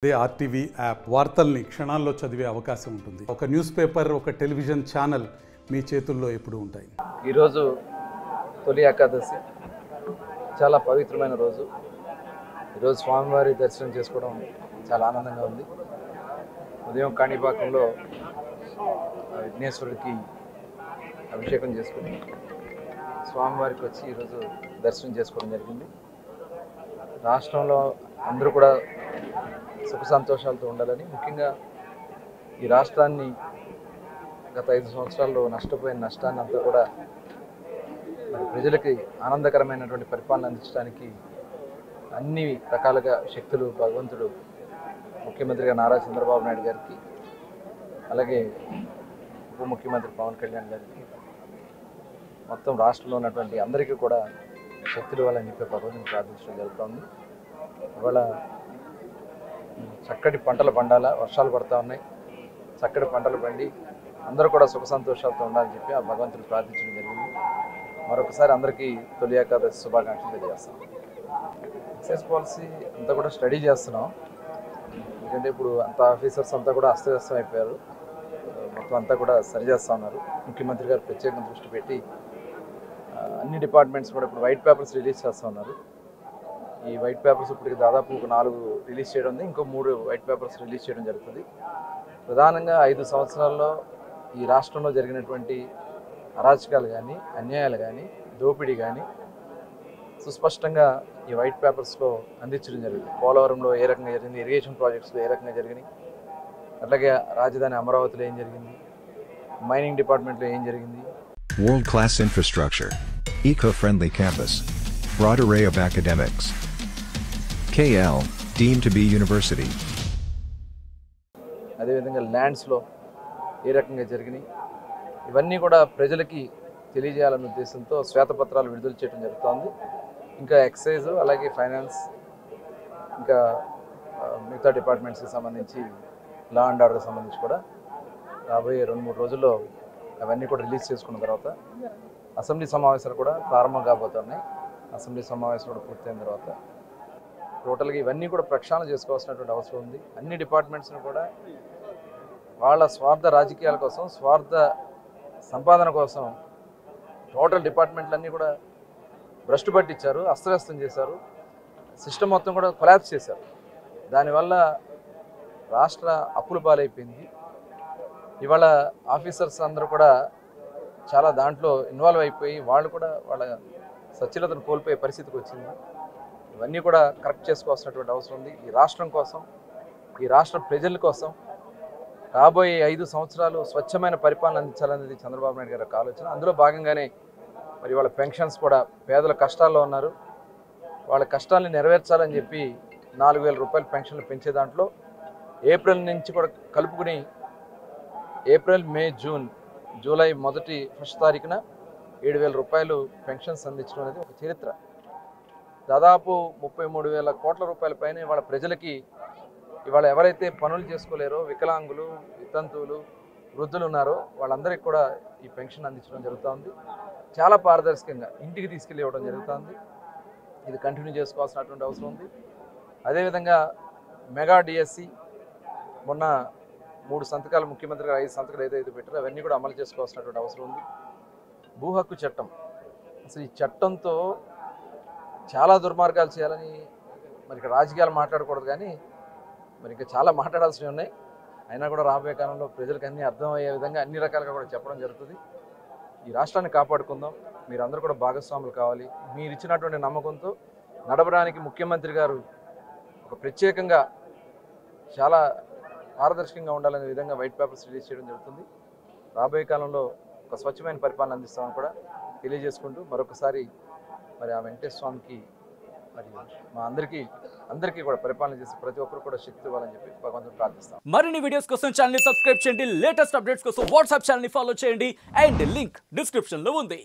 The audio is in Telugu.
అదే ఆర్టీవీ యాప్ వార్తల్ని క్షణాల్లో చదివే అవకాశం ఉంటుంది. ఒక న్యూస్ పేపర్, ఒక టెలివిజన్ ఛానల్ మీ చేతుల్లో ఎప్పుడూ ఉంటాయి. ఈరోజు తొలి ఏకాదశి, చాలా పవిత్రమైన రోజు. ఈరోజు స్వామివారి దర్శనం చేసుకోవడం చాలా ఆనందంగా ఉంది. ఉదయం కాణిపాకంలో విఘ్నేశ్వరుడికి అభిషేకం చేసుకుని స్వామివారికి వచ్చి ఈరోజు దర్శనం చేసుకోవడం జరిగింది. రాష్ట్రంలో అందరూ కూడా సుఖ సంతోషాలతో ఉండాలని, ముఖ్యంగా ఈ రాష్ట్రాన్ని గత 5 సంవత్సరాల్లో నష్టపోయిన నష్టాన్ని అంతా కూడా ప్రజలకి ఆనందకరమైనటువంటి పరిపాలన అందించడానికి అన్ని రకాలుగా శక్తులు భగవంతుడు ముఖ్యమంత్రిగా నారా చంద్రబాబు నాయుడు గారికి, అలాగే ఉప ముఖ్యమంత్రి పవన్ కళ్యాణ్ గారికి, మొత్తం రాష్ట్రంలో ఉన్నటువంటి అందరికీ కూడా శక్తులు వాళ్ళని చెప్పి భగవంతుని ప్రార్థించడం జరుగుతుంది. ఇవాళ చక్కటి పంటలు పండాలా, వర్షాలు పడతా ఉన్నాయి, చక్కటి పంటలు పండి అందరూ కూడా సుఖ సంతోషాలతో ఉండాలని చెప్పి ఆ భగవంతుని ప్రార్థించడం జరిగింది. మరొకసారి అందరికీ తొలి ఏకాదశి శుభాకాంక్షలు తెలియజేస్తాం. ఎక్సైజ్ పాలసీ అంతా కూడా స్టడీ చేస్తున్నాం. ఎందుకంటే ఇప్పుడు అంత ఆఫీసర్స్ అంతా కూడా అస్తవ్యస్తం అయిపోయారు. మొత్తం అంతా కూడా సరిచేస్తూ ఉన్నారు. ముఖ్యమంత్రి గారు ప్రత్యేకంగా దృష్టి పెట్టి అన్ని డిపార్ట్మెంట్స్ కూడా ఇప్పుడు వైట్ పేపర్స్ రిలీజ్ చేస్తూ ఉన్నారు. ఈ వైట్ పేపర్స్ ఇప్పటికి దాదాపు 4 రిలీజ్ చేయడం ఉంది. ఇంకో 3 వైట్ పేపర్స్ రిలీజ్ చేయడం జరుగుతుంది. ప్రధానంగా 5 సంవత్సరాల్లో ఈ రాష్ట్రంలో జరిగినటువంటి అరాచకాలు కానీ, అన్యాయాలు కానీ, దోపిడీ కానీ సుస్పష్టంగా ఈ వైట్ పేపర్స్లో అందించడం జరిగింది. పోలవరంలో ఏ రకంగా జరిగింది, ఇరిగేషన్ ప్రాజెక్ట్స్లో ఏ రకంగా జరిగినాయి, అట్లాగే రాజధాని అమరావతిలో ఏం జరిగింది, మైనింగ్ డిపార్ట్మెంట్లో ఏం జరిగింది. World-class infrastructure, eco-friendly campus, broad array of academics. KL, deemed to be university. అదేవిధంగా ల్యాండ్స్లో ఏ రకంగా జరిగినాయి, ఇవన్నీ కూడా ప్రజలకి తెలియజేయాలనే ఉద్దేశంతో శ్వేతపత్రాలు విడుదల చేయడం జరుగుతోంది. ఇంకా ఎక్సైజ్, అలాగే ఫైనాన్స్, ఇంకా మిగతా డిపార్ట్మెంట్స్కి సంబంధించి లా అండ్ ఆర్డర్కి సంబంధించి కూడా రాబోయే 2-3 రోజుల్లో అవన్నీ కూడా రిలీజ్ చేసుకున్న తర్వాత అసెంబ్లీ సమావేశాలు కూడా ప్రారంభం కాబోతున్నాయి. అసెంబ్లీ సమావేశాలు కూడా పూర్తయిన తర్వాత టోటల్గా ఇవన్నీ కూడా ప్రక్షాళన చేసుకోవాల్సినటువంటి అవసరం ఉంది. అన్ని డిపార్ట్మెంట్స్ని కూడా వాళ్ళ స్వార్థ రాజకీయాల కోసం, స్వార్థ సంపాదన కోసం టోటల్ డిపార్ట్మెంట్లన్నీ కూడా భ్రష్టు పట్టించారు, అస్తవ్యస్తం చేశారు, సిస్టమ్ మొత్తం కూడా కొలాప్స్ చేశారు. దానివల్ల రాష్ట్ర అప్పుల పాలైపోయింది. ఇవాళ ఆఫీసర్స్ అందరూ కూడా చాలా దాంట్లో ఇన్వాల్వ్ అయిపోయి వాళ్ళు కూడా వాళ్ళ సచ్ఛిలతను కోల్పోయే పరిస్థితికి వచ్చింది. ఇవన్నీ కూడా కరెక్ట్ చేసుకోవాల్సినటువంటి అవసరం ఉంది. ఈ రాష్ట్రం కోసం, ఈ రాష్ట్ర ప్రజల కోసం రాబోయే 5 సంవత్సరాలు స్వచ్ఛమైన పరిపాలన అందించాలనేది చంద్రబాబు నాయుడు గారి ఆలోచన. అందులో భాగంగానే మరి వాళ్ళ పెన్షన్స్ కూడా, పేదల కష్టాల్లో ఉన్నారు, వాళ్ళ కష్టాలను నెరవేర్చాలని చెప్పి 4,000 రూపాయలు పెన్షన్లు పెంచే దాంట్లో ఏప్రిల్ నుంచి కూడా కలుపుకుని ఏప్రిల్, మే, జూన్, జూలై ఫస్ట్ తారీఖున 7,000 రూపాయలు పెన్షన్స్ అందించడం అనేది ఒక చరిత్ర. దాదాపు 33,000 కోట్ల రూపాయల పైన ఇవాళ ప్రజలకి, ఇవాళ ఎవరైతే పనులు చేసుకోలేరో, వికలాంగులు, వితంతువులు, వృద్ధులు ఉన్నారో వాళ్ళందరికీ కూడా ఈ పెన్షన్ అందించడం జరుగుతుంది. చాలా పారదర్శకంగా ఇంటికి తీసుకెళ్ళి ఇవ్వడం జరుగుతుంది. ఇది కంటిన్యూ చేసుకోవాల్సినటువంటి అవసరం ఉంది. అదేవిధంగా మెగా డిఎస్సి మొన్న 3 సంతకాలు, ముఖ్యమంత్రి గారు 5 సంతకాలు ఏదైతే పెట్టారో అవన్నీ కూడా అమలు చేసుకోవాల్సినటువంటి అవసరం ఉంది. భూ హక్కు చట్టం, అసలు ఈ చట్టంతో చాలా దుర్మార్గాలు చేయాలని మరి ఇక్కడ రాజకీయాలు మాట్లాడకూడదు, కానీ మరి ఇంకా చాలా మాట్లాడాల్సినవి ఉన్నాయి. అయినా కూడా రాబోయే కాలంలో ప్రజలకు అన్నీ అర్థమయ్యే విధంగా అన్ని రకాలుగా కూడా చెప్పడం జరుగుతుంది. ఈ రాష్ట్రాన్ని కాపాడుకుందాం, మీరందరూ కూడా భాగస్వాములు కావాలి. మీరు ఇచ్చినటువంటి నమ్మకంతో నడవడానికి ముఖ్యమంత్రి గారు ఒక ప్రత్యేకంగా చాలా పారదర్శకంగా ఉండాలనే విధంగా వైట్ పేపర్స్ రిలీజ్ చేయడం జరుగుతుంది. రాబోయే కాలంలో ఒక స్వచ్ఛమైన పరిపాలన అందిస్తామని కూడా తెలియజేసుకుంటూ మరొకసారి మరి ఆ వెంకటేశ్వర స్వామికి మరి మా అందరికీ కూడా పరిపాలన చేసి ప్రతి ఒక్కరు కూడా శక్తి ఇవ్వాలని చెప్పి భగవంతుని ప్రార్థిస్తాం. మరిన్ని వీడియోస్ కోసం ఛానల్ ని సబ్స్క్రైబ్ చేయండి, లేటెస్ట్ అప్డేట్స్ కోసం వాట్సాప్ ఛానల్ ని ఫాలో చేయండి, అండ్ లింక్ డిస్క్రిప్షన్ లో ఉంది.